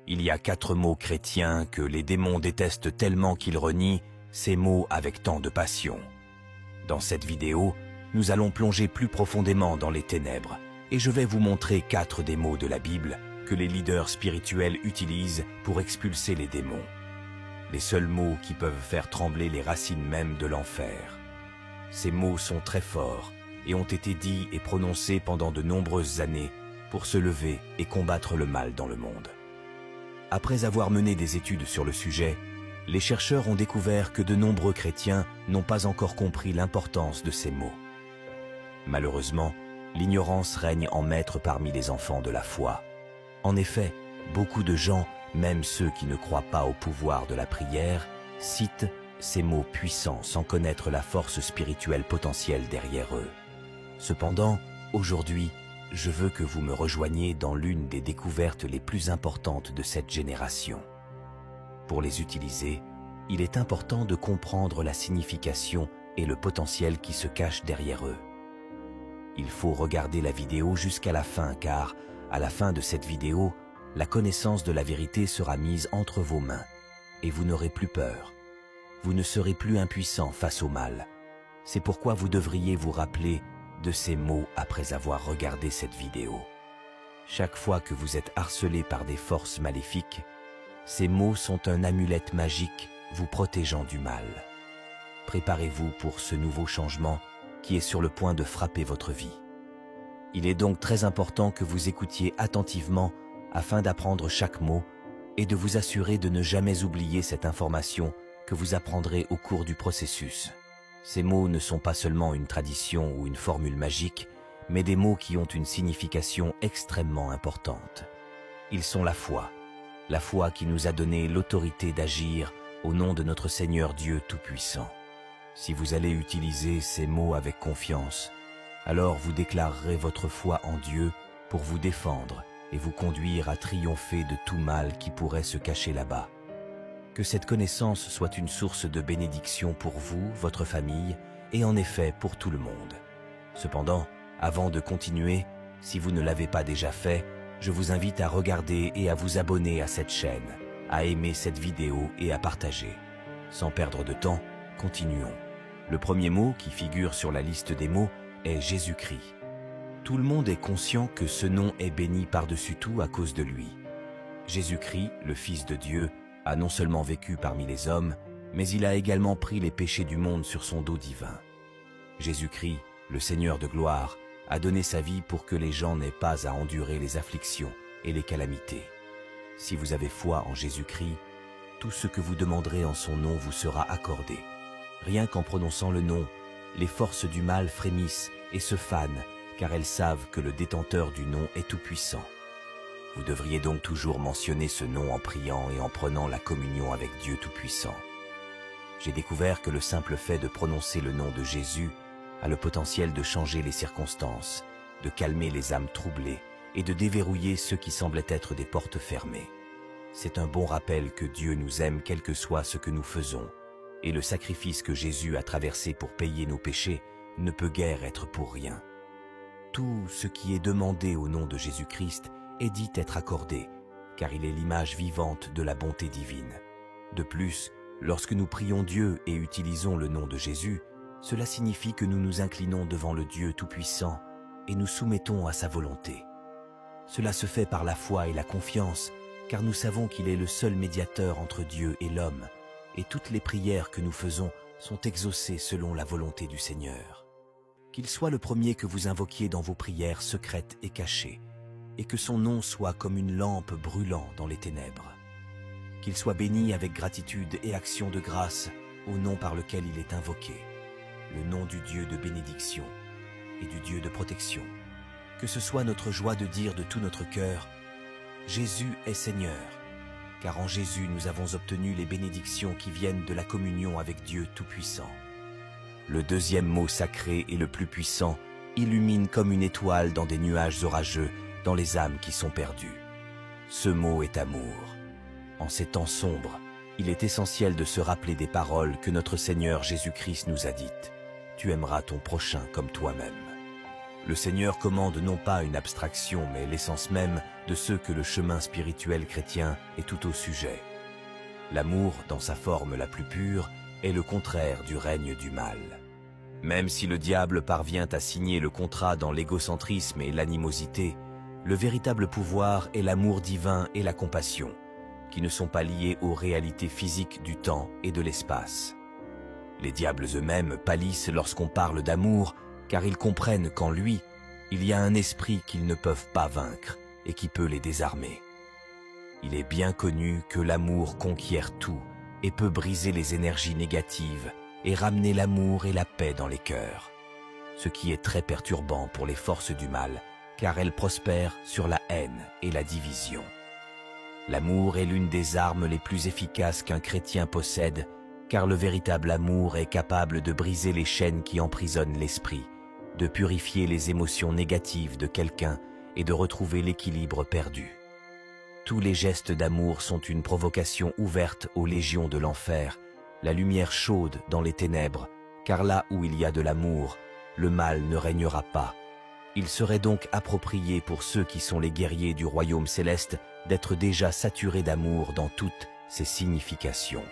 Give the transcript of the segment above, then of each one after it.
Il y a 4 mots chrétiens que les démons détestent tellement qu'ils renient ces mots avec tant de passion. Dans cette vidéo, nous allons plonger plus profondément dans les ténèbres et je vais vous montrer 4 des mots de la Bible que les leaders spirituels utilisent pour expulser les démons. Les seuls mots qui peuvent faire trembler les racines mêmes de l'enfer. Ces mots sont très forts et ont été dits et prononcés pendant de nombreuses années pour se lever et combattre le mal dans le monde. Après avoir mené des études sur le sujet, les chercheurs ont découvert que de nombreux chrétiens n'ont pas encore compris l'importance de ces mots. Malheureusement, l'ignorance règne en maître parmi les enfants de la foi. En effet, beaucoup de gens, même ceux qui ne croient pas au pouvoir de la prière, citent ces mots puissants sans connaître la force spirituelle potentielle derrière eux. Cependant, aujourd'hui, je veux que vous me rejoigniez dans l'une des découvertes les plus importantes de cette génération. Pour les utiliser, il est important de comprendre la signification et le potentiel qui se cache derrière eux. Il faut regarder la vidéo jusqu'à la fin car, à la fin de cette vidéo, la connaissance de la vérité sera mise entre vos mains et vous n'aurez plus peur. Vous ne serez plus impuissant face au mal. C'est pourquoi vous devriez vous rappeler de ces mots après avoir regardé cette vidéo. Chaque fois que vous êtes harcelé par des forces maléfiques, ces mots sont un amulette magique vous protégeant du mal. Préparez-vous pour ce nouveau changement qui est sur le point de frapper votre vie. Il est donc très important que vous écoutiez attentivement afin d'apprendre chaque mot et de vous assurer de ne jamais oublier cette information que vous apprendrez au cours du processus. Ces mots ne sont pas seulement une tradition ou une formule magique, mais des mots qui ont une signification extrêmement importante. Ils sont la foi qui nous a donné l'autorité d'agir au nom de notre Seigneur Dieu Tout-Puissant. Si vous allez utiliser ces mots avec confiance, alors vous déclarerez votre foi en Dieu pour vous défendre et vous conduire à triompher de tout mal qui pourrait se cacher là-bas. Que cette connaissance soit une source de bénédiction pour vous, votre famille, et en effet pour tout le monde. Cependant, avant de continuer, si vous ne l'avez pas déjà fait, je vous invite à regarder et à vous abonner à cette chaîne, à aimer cette vidéo et à partager. Sans perdre de temps, continuons. Le premier mot qui figure sur la liste des mots est Jésus-Christ. Tout le monde est conscient que ce nom est béni par-dessus tout à cause de lui. Jésus-Christ, le Fils de Dieu, a non seulement vécu parmi les hommes, mais il a également pris les péchés du monde sur son dos divin. Jésus-Christ, le Seigneur de gloire, a donné sa vie pour que les gens n'aient pas à endurer les afflictions et les calamités. Si vous avez foi en Jésus-Christ, tout ce que vous demanderez en son nom vous sera accordé. Rien qu'en prononçant le nom, les forces du mal frémissent et se fanent, car elles savent que le détenteur du nom est tout-puissant. Vous devriez donc toujours mentionner ce nom en priant et en prenant la communion avec Dieu Tout-Puissant. J'ai découvert que le simple fait de prononcer le nom de Jésus a le potentiel de changer les circonstances, de calmer les âmes troublées et de déverrouiller ceux qui semblaient être des portes fermées. C'est un bon rappel que Dieu nous aime quel que soit ce que nous faisons, et le sacrifice que Jésus a traversé pour payer nos péchés ne peut guère être pour rien. Tout ce qui est demandé au nom de Jésus-Christ est dit être accordé, car il est l'image vivante de la bonté divine. De plus, lorsque nous prions Dieu et utilisons le nom de Jésus, cela signifie que nous nous inclinons devant le Dieu Tout-Puissant et nous soumettons à sa volonté. Cela se fait par la foi et la confiance, car nous savons qu'il est le seul médiateur entre Dieu et l'homme, et toutes les prières que nous faisons sont exaucées selon la volonté du Seigneur. Qu'il soit le premier que vous invoquiez dans vos prières secrètes et cachées, et que son nom soit comme une lampe brûlant dans les ténèbres. Qu'il soit béni avec gratitude et action de grâce au nom par lequel il est invoqué, le nom du Dieu de bénédiction et du Dieu de protection. Que ce soit notre joie de dire de tout notre cœur, Jésus est Seigneur, car en Jésus nous avons obtenu les bénédictions qui viennent de la communion avec Dieu Tout-Puissant. Le deuxième mot sacré et le plus puissant illumine comme une étoile dans des nuages orageux dans les âmes qui sont perdues. Ce mot est amour. En ces temps sombres, il est essentiel de se rappeler des paroles que notre Seigneur Jésus-Christ nous a dites. Tu aimeras ton prochain comme toi-même. Le Seigneur commande non pas une abstraction, mais l'essence même de ce que le chemin spirituel chrétien est tout au sujet. L'amour, dans sa forme la plus pure, est le contraire du règne du mal. Même si le diable parvient à signer le contrat dans l'égocentrisme et l'animosité, le véritable pouvoir est l'amour divin et la compassion, qui ne sont pas liés aux réalités physiques du temps et de l'espace. Les diables eux-mêmes pâlissent lorsqu'on parle d'amour, car ils comprennent qu'en lui, il y a un esprit qu'ils ne peuvent pas vaincre et qui peut les désarmer. Il est bien connu que l'amour conquiert tout et peut briser les énergies négatives et ramener l'amour et la paix dans les cœurs, ce qui est très perturbant pour les forces du mal, car elles prospèrent sur la haine et la division. L'amour est l'une des armes les plus efficaces qu'un chrétien possède, car le véritable amour est capable de briser les chaînes qui emprisonnent l'esprit, de purifier les émotions négatives de quelqu'un et de retrouver l'équilibre perdu. Tous les gestes d'amour sont une provocation ouverte aux légions de l'enfer, la lumière chaude dans les ténèbres, car là où il y a de l'amour, le mal ne régnera pas. Il serait donc approprié pour ceux qui sont les guerriers du royaume céleste d'être déjà saturés d'amour dans toutes ses significations.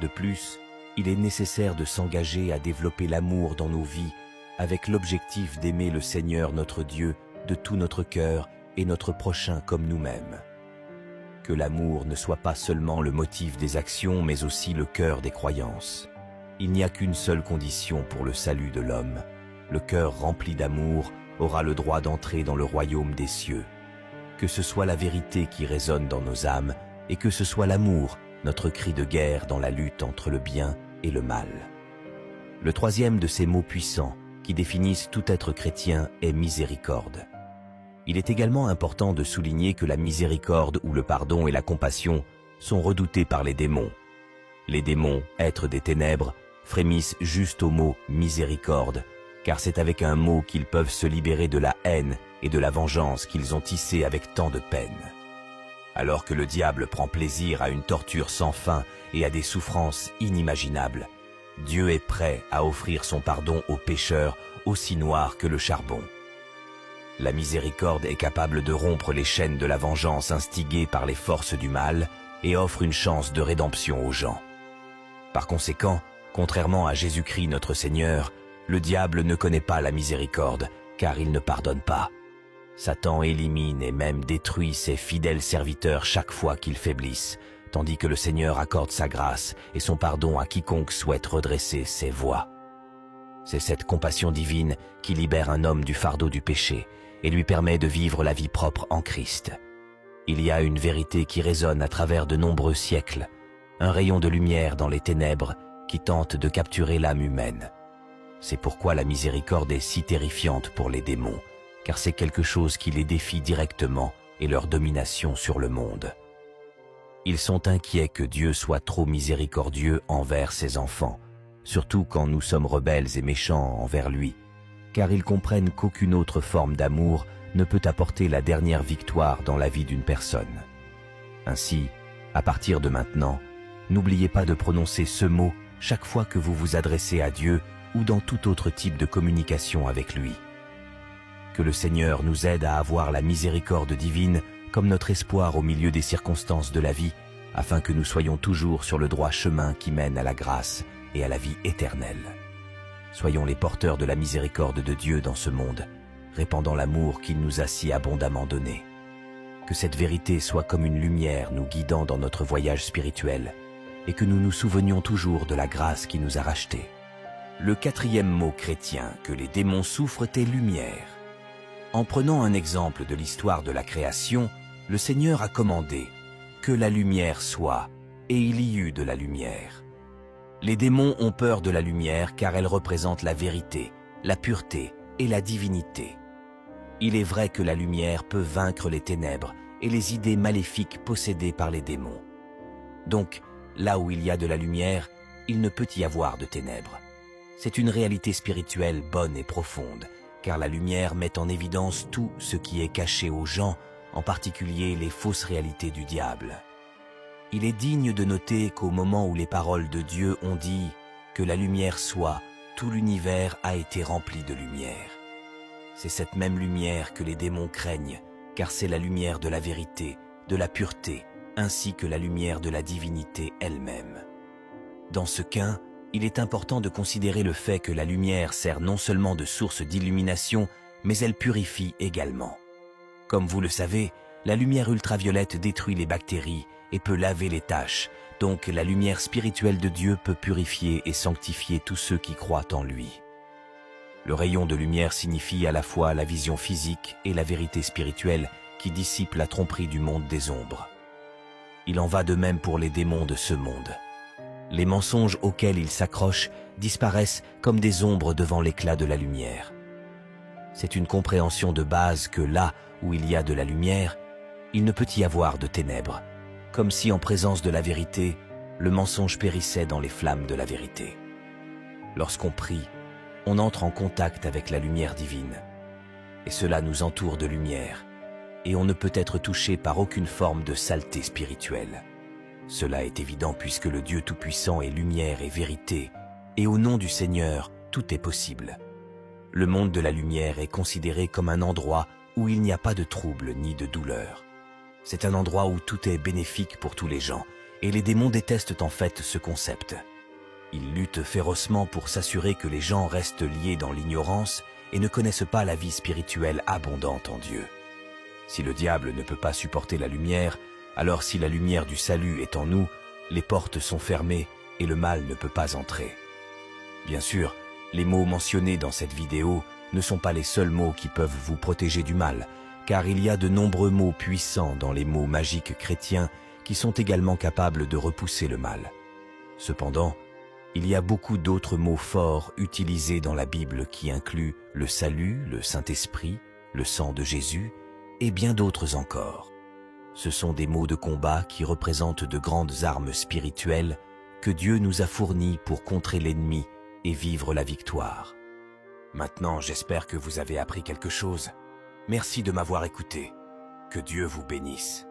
De plus, il est nécessaire de s'engager à développer l'amour dans nos vies avec l'objectif d'aimer le Seigneur notre Dieu de tout notre cœur et notre prochain comme nous-mêmes. Que l'amour ne soit pas seulement le motif des actions, mais aussi le cœur des croyances. Il n'y a qu'une seule condition pour le salut de l'homme. Le cœur rempli d'amour aura le droit d'entrer dans le royaume des cieux. Que ce soit la vérité qui résonne dans nos âmes, et que ce soit l'amour, notre cri de guerre dans la lutte entre le bien et le mal. Le troisième de ces mots puissants, qui définissent tout être chrétien, est miséricorde. Il est également important de souligner que la miséricorde ou le pardon et la compassion sont redoutés par les démons. Les démons, êtres des ténèbres, frémissent juste au mot miséricorde, car c'est avec un mot qu'ils peuvent se libérer de la haine et de la vengeance qu'ils ont tissée avec tant de peine. Alors que le diable prend plaisir à une torture sans fin et à des souffrances inimaginables, Dieu est prêt à offrir son pardon aux pécheurs aussi noirs que le charbon. La miséricorde est capable de rompre les chaînes de la vengeance instiguée par les forces du mal et offre une chance de rédemption aux gens. Par conséquent, contrairement à Jésus-Christ notre Seigneur, le diable ne connaît pas la miséricorde, car il ne pardonne pas. Satan élimine et même détruit ses fidèles serviteurs chaque fois qu'ils faiblissent, tandis que le Seigneur accorde sa grâce et son pardon à quiconque souhaite redresser ses voies. C'est cette compassion divine qui libère un homme du fardeau du péché et lui permet de vivre la vie propre en Christ. Il y a une vérité qui résonne à travers de nombreux siècles, un rayon de lumière dans les ténèbres qui tente de capturer l'âme humaine. C'est pourquoi la miséricorde est si terrifiante pour les démons, car c'est quelque chose qui les défie directement et leur domination sur le monde. Ils sont inquiets que Dieu soit trop miséricordieux envers ses enfants, surtout quand nous sommes rebelles et méchants envers lui, car ils comprennent qu'aucune autre forme d'amour ne peut apporter la dernière victoire dans la vie d'une personne. Ainsi, à partir de maintenant, n'oubliez pas de prononcer ce mot chaque fois que vous vous adressez à Dieu ou dans tout autre type de communication avec lui. Que le Seigneur nous aide à avoir la miséricorde divine comme notre espoir au milieu des circonstances de la vie, afin que nous soyons toujours sur le droit chemin qui mène à la grâce et à la vie éternelle. Soyons les porteurs de la miséricorde de Dieu dans ce monde, répandant l'amour qu'il nous a si abondamment donné. Que cette vérité soit comme une lumière nous guidant dans notre voyage spirituel, et que nous nous souvenions toujours de la grâce qui nous a rachetés. Le quatrième mot chrétien que les démons souffrent est lumière. En prenant un exemple de l'histoire de la création, le Seigneur a commandé que la lumière soit, et il y eut de la lumière. Les démons ont peur de la lumière car elle représente la vérité, la pureté et la divinité. Il est vrai que la lumière peut vaincre les ténèbres et les idées maléfiques possédées par les démons. Donc, là où il y a de la lumière, il ne peut y avoir de ténèbres. C'est une réalité spirituelle bonne et profonde, car la lumière met en évidence tout ce qui est caché aux gens, en particulier les fausses réalités du diable. Il est digne de noter qu'au moment où les paroles de Dieu ont dit « que la lumière soit », tout l'univers a été rempli de lumière. C'est cette même lumière que les démons craignent, car c'est la lumière de la vérité, de la pureté, ainsi que la lumière de la divinité elle-même. Dans ce cas, il est important de considérer le fait que la lumière sert non seulement de source d'illumination, mais elle purifie également. Comme vous le savez, la lumière ultraviolette détruit les bactéries et peut laver les taches, donc la lumière spirituelle de Dieu peut purifier et sanctifier tous ceux qui croient en lui. Le rayon de lumière signifie à la fois la vision physique et la vérité spirituelle qui dissipe la tromperie du monde des ombres. Il en va de même pour les démons de ce monde. Les mensonges auxquels ils s'accrochent disparaissent comme des ombres devant l'éclat de la lumière. C'est une compréhension de base que là où il y a de la lumière, il ne peut y avoir de ténèbres, comme si en présence de la vérité, le mensonge périssait dans les flammes de la vérité. Lorsqu'on prie, on entre en contact avec la lumière divine, et cela nous entoure de lumière, et on ne peut être touché par aucune forme de saleté spirituelle. Cela est évident puisque le Dieu Tout-Puissant est lumière et vérité, et au nom du Seigneur, tout est possible. Le monde de la lumière est considéré comme un endroit où il n'y a pas de trouble ni de douleur. C'est un endroit où tout est bénéfique pour tous les gens, et les démons détestent en fait ce concept. Ils luttent férocement pour s'assurer que les gens restent liés dans l'ignorance et ne connaissent pas la vie spirituelle abondante en Dieu. Si le diable ne peut pas supporter la lumière, alors si la lumière du salut est en nous, les portes sont fermées et le mal ne peut pas entrer. Bien sûr, les mots mentionnés dans cette vidéo ne sont pas les seuls mots qui peuvent vous protéger du mal, car il y a de nombreux mots puissants dans les mots magiques chrétiens qui sont également capables de repousser le mal. Cependant, il y a beaucoup d'autres mots forts utilisés dans la Bible qui incluent le salut, le Saint-Esprit, le sang de Jésus et bien d'autres encore. Ce sont des mots de combat qui représentent de grandes armes spirituelles que Dieu nous a fournies pour contrer l'ennemi et vivre la victoire. Maintenant, j'espère que vous avez appris quelque chose. Merci de m'avoir écouté. Que Dieu vous bénisse.